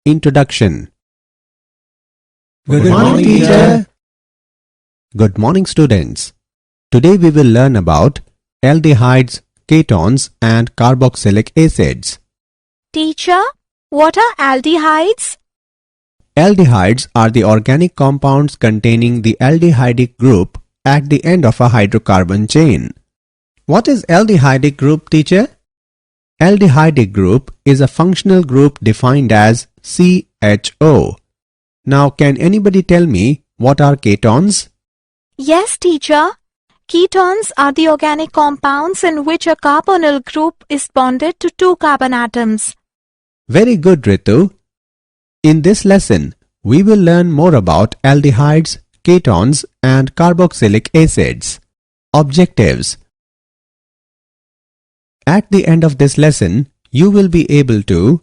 Introduction. Good morning, teacher. Good morning, students. Today we will learn about aldehydes, ketones and carboxylic acids. Teacher, what are aldehydes? Aldehydes are the organic compounds containing the aldehydic group at the end of a hydrocarbon chain. What is aldehydic group, teacher? Aldehydic group is a functional group defined as CHO. Now, can anybody tell me what are ketones? Yes, teacher. Ketones are the organic compounds in which a carbonyl group is bonded to two carbon atoms. Very good, Ritu. In this lesson, we will learn more about aldehydes, ketones and carboxylic acids. Objectives. At the end of this lesson, you will be able to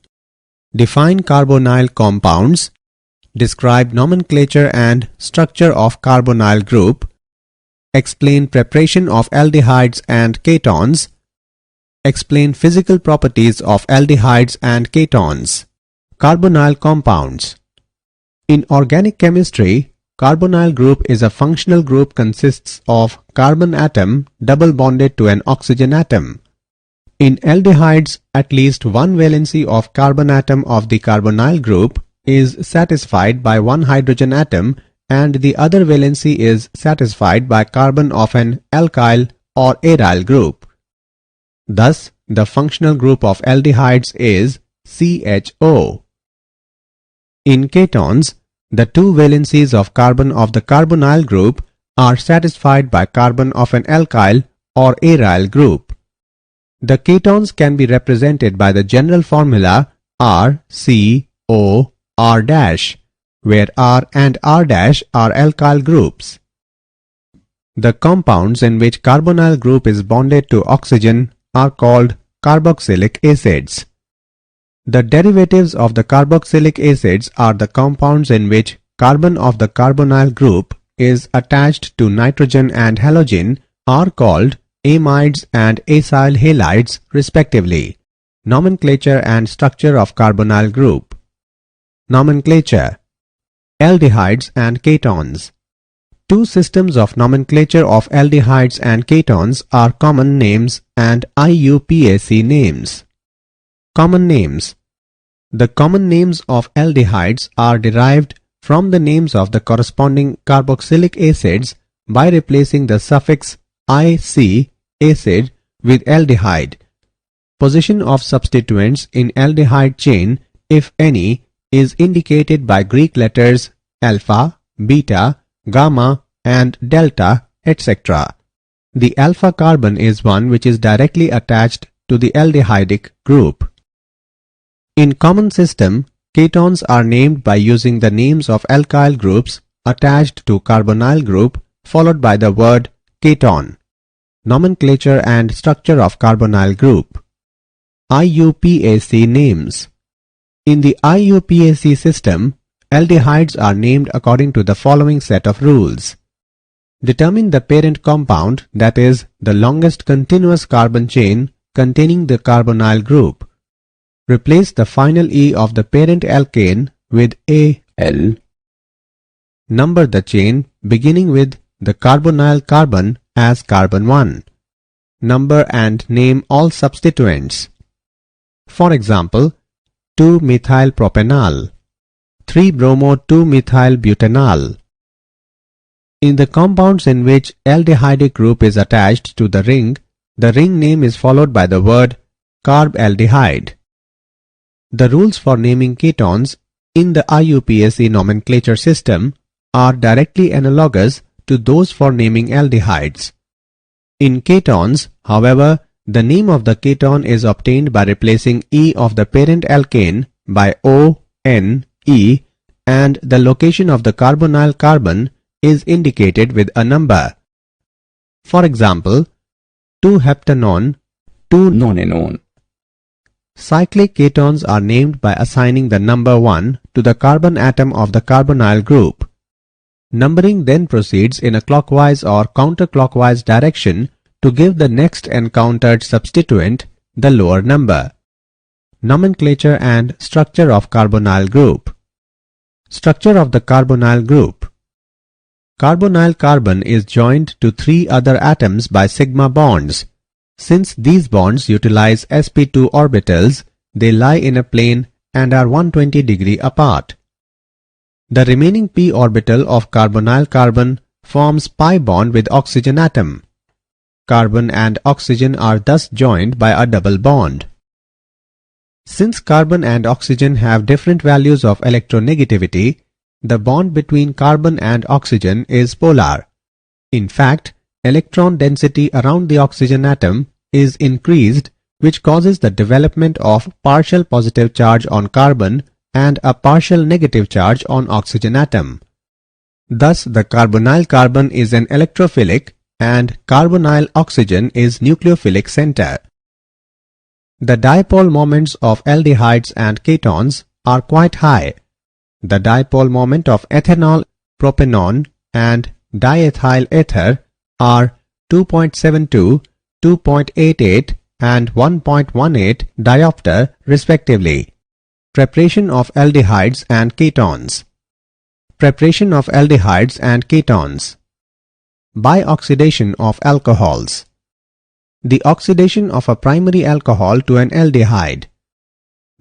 define carbonyl compounds, describe nomenclature and structure of carbonyl group, explain preparation of aldehydes and ketones, explain physical properties of aldehydes and ketones. Carbonyl compounds. In organic chemistry, carbonyl group is a functional group consists of carbon atom double bonded to an oxygen atom. In aldehydes, at least one valency of carbon atom of the carbonyl group is satisfied by one hydrogen atom and the other valency is satisfied by carbon of an alkyl or aryl group. Thus, the functional group of aldehydes is CHO. In ketones, the two valencies of carbon of the carbonyl group are satisfied by carbon of an alkyl or aryl group. The ketones can be represented by the general formula RCOR-, where R and R- are alkyl groups. The compounds in which carbonyl group is bonded to oxygen are called carboxylic acids. The derivatives of the carboxylic acids are the compounds in which carbon of the carbonyl group is attached to nitrogen and halogen are called amides and acyl halides respectively. Nomenclature and structure of carbonyl group. Nomenclature. Aldehydes and ketones. Two systems of nomenclature of aldehydes and ketones are common names and IUPAC names. Common names. The common names of aldehydes are derived from the names of the corresponding carboxylic acids by replacing the suffix -ic acid with aldehyde. Position of substituents in aldehyde chain, if any, is indicated by Greek letters alpha, beta, gamma and delta, etc. The alpha carbon is one which is directly attached to the aldehydic group. In common system, ketones are named by using the names of alkyl groups attached to carbonyl group followed by the word keton. Nomenclature and structure of carbonyl group. IUPAC names. In the IUPAC system, aldehydes are named according to the following set of rules. Determine the parent compound, that is, the longest continuous carbon chain containing the carbonyl group. Replace the final E of the parent alkane with AL. Number the chain beginning with the carbonyl carbon as carbon 1. Number and name all substituents. For example, 2-methylpropanol, 3-bromo-2-methylbutanol. In the compounds in which aldehydic group is attached to the ring name is followed by the word carbaldehyde. The rules for naming ketones in the IUPAC nomenclature system are directly analogous to those for naming aldehydes. In ketones, however, the name of the keton is obtained by replacing E of the parent alkane by O-N-E and the location of the carbonyl carbon is indicated with a number. For example, 2-heptanone, 2-nonenone. Cyclic ketones are named by assigning the number 1 to the carbon atom of the carbonyl group. Numbering then proceeds in a clockwise or counterclockwise direction to give the next encountered substituent the lower number. Nomenclature and structure of carbonyl group. Structure of the carbonyl group. Carbonyl carbon is joined to 3 other atoms by sigma bonds. Since these bonds utilize sp2 orbitals, they lie in a plane and are 120 degree apart. The remaining p orbital of carbonyl carbon forms pi bond with oxygen atom. Carbon and oxygen are thus joined by a double bond. Since carbon and oxygen have different values of electronegativity, the bond between carbon and oxygen is polar. In fact, electron density around the oxygen atom is increased, which causes the development of partial positive charge on carbon and a partial negative charge on oxygen atom. Thus, the carbonyl carbon is an electrophilic and carbonyl oxygen is nucleophilic center. The dipole moments of aldehydes and ketones are quite high. The dipole moment of ethanol, propanone and diethyl ether are 2.72, 2.88 and 1.18 diopter respectively. Preparation of aldehydes and ketones. Preparation of aldehydes and ketones. By oxidation of alcohols. The oxidation of a primary alcohol to an aldehyde.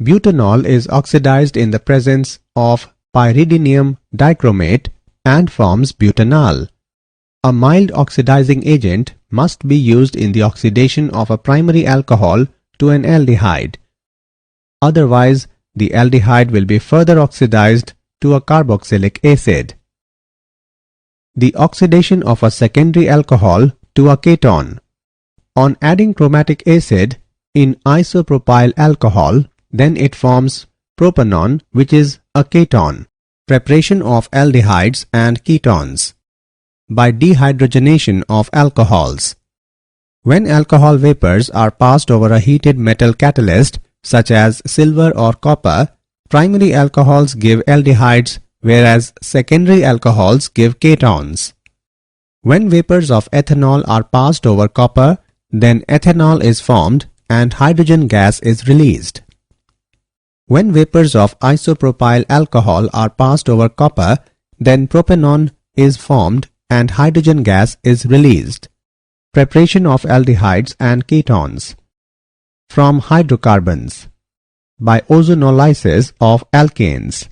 Butanol is oxidized in the presence of pyridinium dichromate and forms butanol. A mild oxidizing agent must be used in the oxidation of a primary alcohol to an aldehyde. Otherwise, the aldehyde will be further oxidized to a carboxylic acid. The oxidation of a secondary alcohol to a keton. On adding chromatic acid in isopropyl alcohol, then it forms propanone, which is a keton. Preparation of aldehydes and ketones. By dehydrogenation of alcohols. When alcohol vapors are passed over a heated metal catalyst such as silver or copper, primary alcohols give aldehydes whereas secondary alcohols give ketones. When vapors of ethanol are passed over copper, then ethanol is formed and hydrogen gas is released. When vapors of isopropyl alcohol are passed over copper, then propanone is formed and hydrogen gas is released. Preparation of aldehydes and ketones. From hydrocarbons. By ozonolysis of alkanes.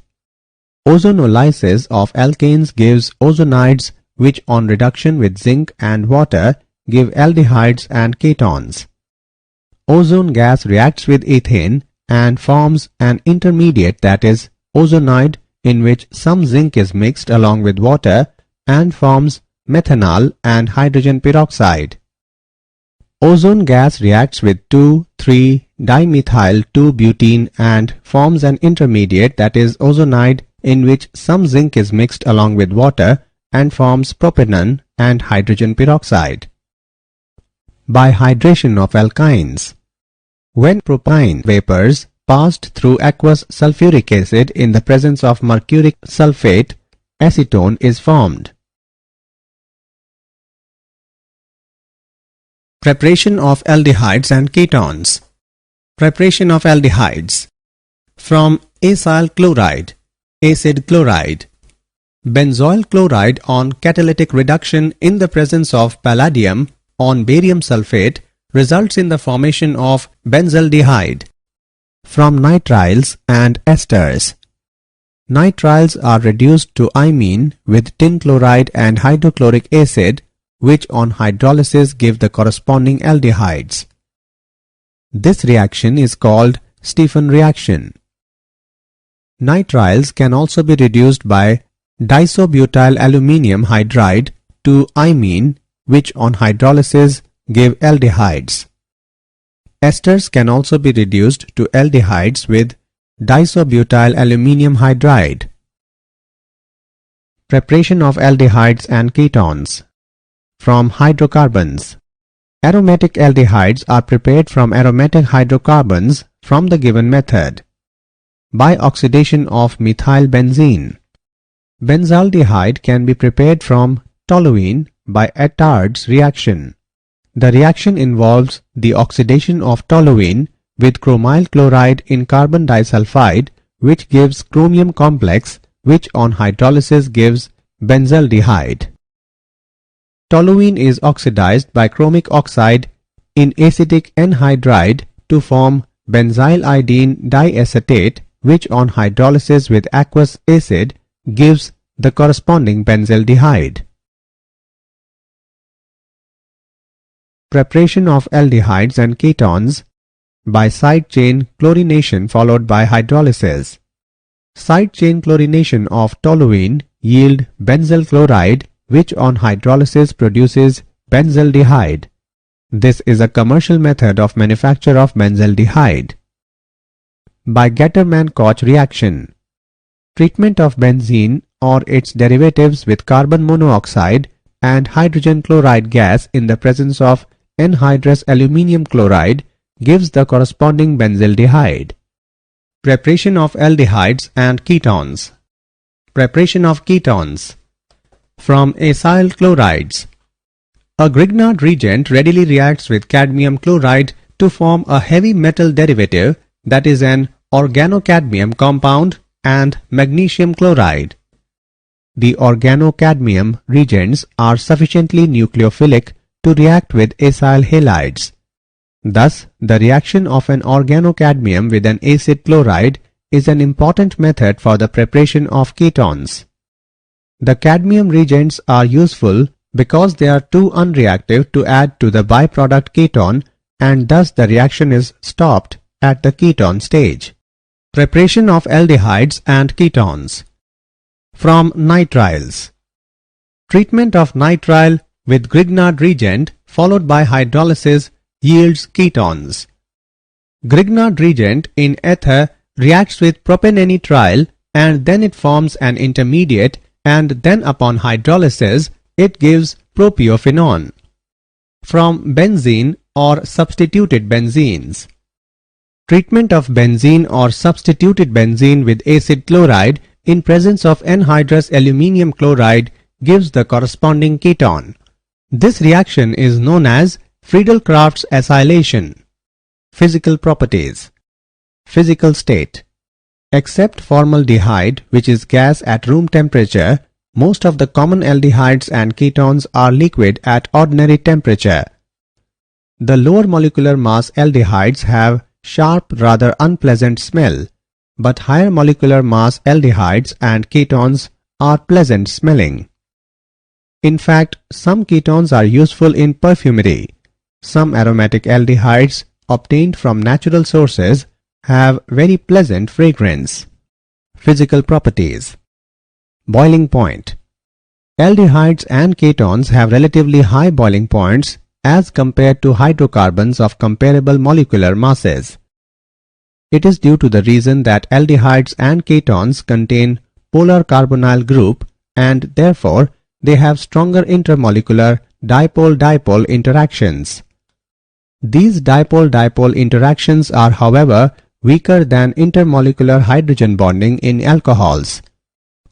Ozonolysis of alkanes gives ozonides which on reduction with zinc and water give aldehydes and ketones. Ozone gas reacts with ethane and forms an intermediate, that is ozonide, in which some zinc is mixed along with water and forms methanol and hydrogen peroxide. Ozone gas reacts with 2,3-dimethyl-2-butene and forms an intermediate, that is ozonide, in which some zinc is mixed along with water and forms propanone and hydrogen peroxide. By hydration of alkynes. When propyne vapors passed through aqueous sulfuric acid in the presence of mercuric sulfate, acetone is formed. Preparation of aldehydes and ketones. Preparation of aldehydes. From acyl chloride, acid chloride. Benzoyl chloride on catalytic reduction in the presence of palladium on barium sulfate results in the formation of benzaldehyde. From nitriles and esters. Nitriles are reduced to imine with tin chloride and hydrochloric acid, which on hydrolysis give the corresponding aldehydes. This reaction is called Stephan reaction. Nitriles can also be reduced by diisobutyl aluminium hydride to imine, which on hydrolysis give aldehydes. Esters can also be reduced to aldehydes with diisobutyl aluminium hydride. Preparation of aldehydes and ketones. From hydrocarbons. Aromatic aldehydes are prepared from aromatic hydrocarbons from the given method. By oxidation of methylbenzene. Benzaldehyde can be prepared from toluene by Attard's reaction. The reaction involves the oxidation of toluene with chromyl chloride in carbon disulfide, which gives chromium complex, which on hydrolysis gives benzaldehyde. Toluene is oxidized by chromic oxide in acidic anhydride to form benzyliodine diacetate, which on hydrolysis with aqueous acid gives the corresponding benzaldehyde. Preparation of aldehydes and ketones by side chain chlorination followed by hydrolysis. Side chain chlorination of toluene yield benzyl chloride, which on hydrolysis produces benzaldehyde. This is a commercial method of manufacture of benzaldehyde. By Gattermann-Koch reaction. Treatment of benzene or its derivatives with carbon monoxide and hydrogen chloride gas in the presence of anhydrous aluminium chloride gives the corresponding benzaldehyde. Preparation of aldehydes and ketones. Preparation of ketones from acyl chlorides. A Grignard reagent readily reacts with cadmium chloride to form a heavy metal derivative, that is an organocadmium compound and magnesium chloride. The organocadmium reagents are sufficiently nucleophilic to react with acyl halides. Thus, the reaction of an organocadmium with an acid chloride is an important method for the preparation of ketones. The cadmium reagents are useful because they are too unreactive to add to the byproduct ketone, and thus the reaction is stopped at the ketone stage. Preparation of aldehydes and ketones from nitriles. Treatment of nitrile with Grignard reagent followed by hydrolysis yields ketones. Grignard reagent in ether reacts with propanenitrile and then it forms an intermediate, and then upon hydrolysis it gives propiophenone. From benzene or substituted benzenes. Treatment of benzene or substituted benzene with acid chloride in presence of anhydrous aluminium chloride gives the corresponding ketone. This reaction is known as Friedel-Crafts acylation. Physical properties. Physical state. Except formaldehyde, which is gas at room temperature, most of the common aldehydes and ketones are liquid at ordinary temperature. The lower molecular mass aldehydes have sharp, rather unpleasant smell, but higher molecular mass aldehydes and ketones are pleasant smelling. In fact, some ketones are useful in perfumery. Some aromatic aldehydes obtained from natural sources have very pleasant fragrance. Physical properties. Boiling point. Aldehydes and ketones have relatively high boiling points as compared to hydrocarbons of comparable molecular masses. It is due to the reason that aldehydes and ketones contain polar carbonyl group, and therefore they have stronger intermolecular dipole-dipole interactions. These dipole-dipole interactions are, however, weaker than intermolecular hydrogen bonding in alcohols.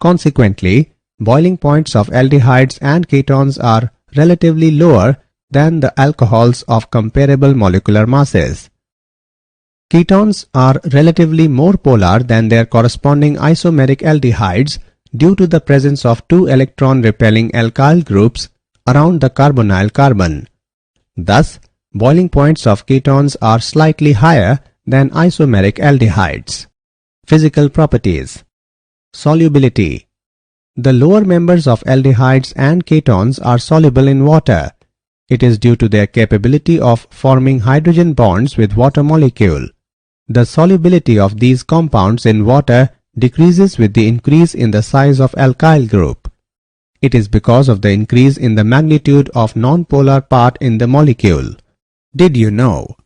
Consequently, boiling points of aldehydes and ketones are relatively lower than the alcohols of comparable molecular masses. Ketones are relatively more polar than their corresponding isomeric aldehydes due to the presence of two electron-repelling alkyl groups around the carbonyl carbon. Thus, boiling points of ketones are slightly higher than isomeric aldehydes. Physical properties. Solubility. The lower members of aldehydes and ketones are soluble in water. It is due to their capability of forming hydrogen bonds with water molecule. The solubility of these compounds in water decreases with the increase in the size of alkyl group. It is because of the increase in the magnitude of non-polar part in the molecule. Did you know?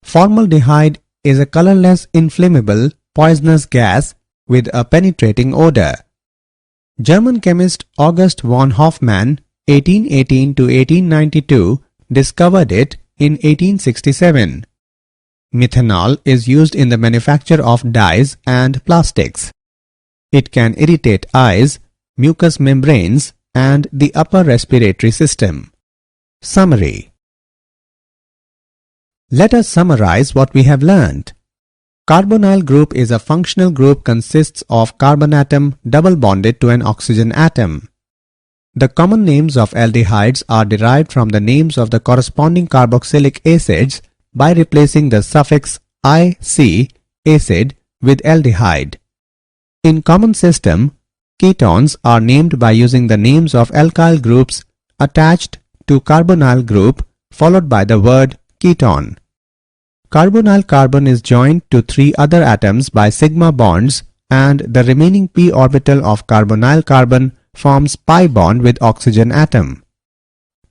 Formaldehyde is a colorless, inflammable, poisonous gas with a penetrating odor. German chemist August von Hofmann 1818 to 1892 discovered it in 1867. Methanol is used in the manufacture of dyes and plastics. It can irritate eyes, mucous membranes, and the upper respiratory system. Summary. Let us summarize what we have learned. Carbonyl group is a functional group consists of carbon atom double bonded to an oxygen atom. The common names of aldehydes are derived from the names of the corresponding carboxylic acids by replacing the suffix -ic acid with aldehyde. In common system, ketones are named by using the names of alkyl groups attached to carbonyl group followed by the word ketone. Carbonyl carbon is joined to 3 other atoms by sigma bonds, and the remaining p orbital of carbonyl carbon forms pi bond with oxygen atom.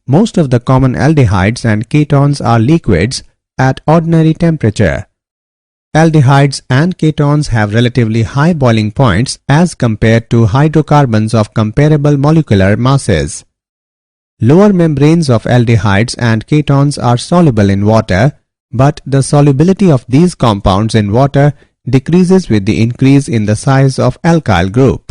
Most of the common aldehydes and ketones are liquids at ordinary temperature. Aldehydes and ketones have relatively high boiling points as compared to hydrocarbons of comparable molecular masses. Lower membranes of aldehydes and ketones are soluble in water, but the solubility of these compounds in water decreases with the increase in the size of alkyl group.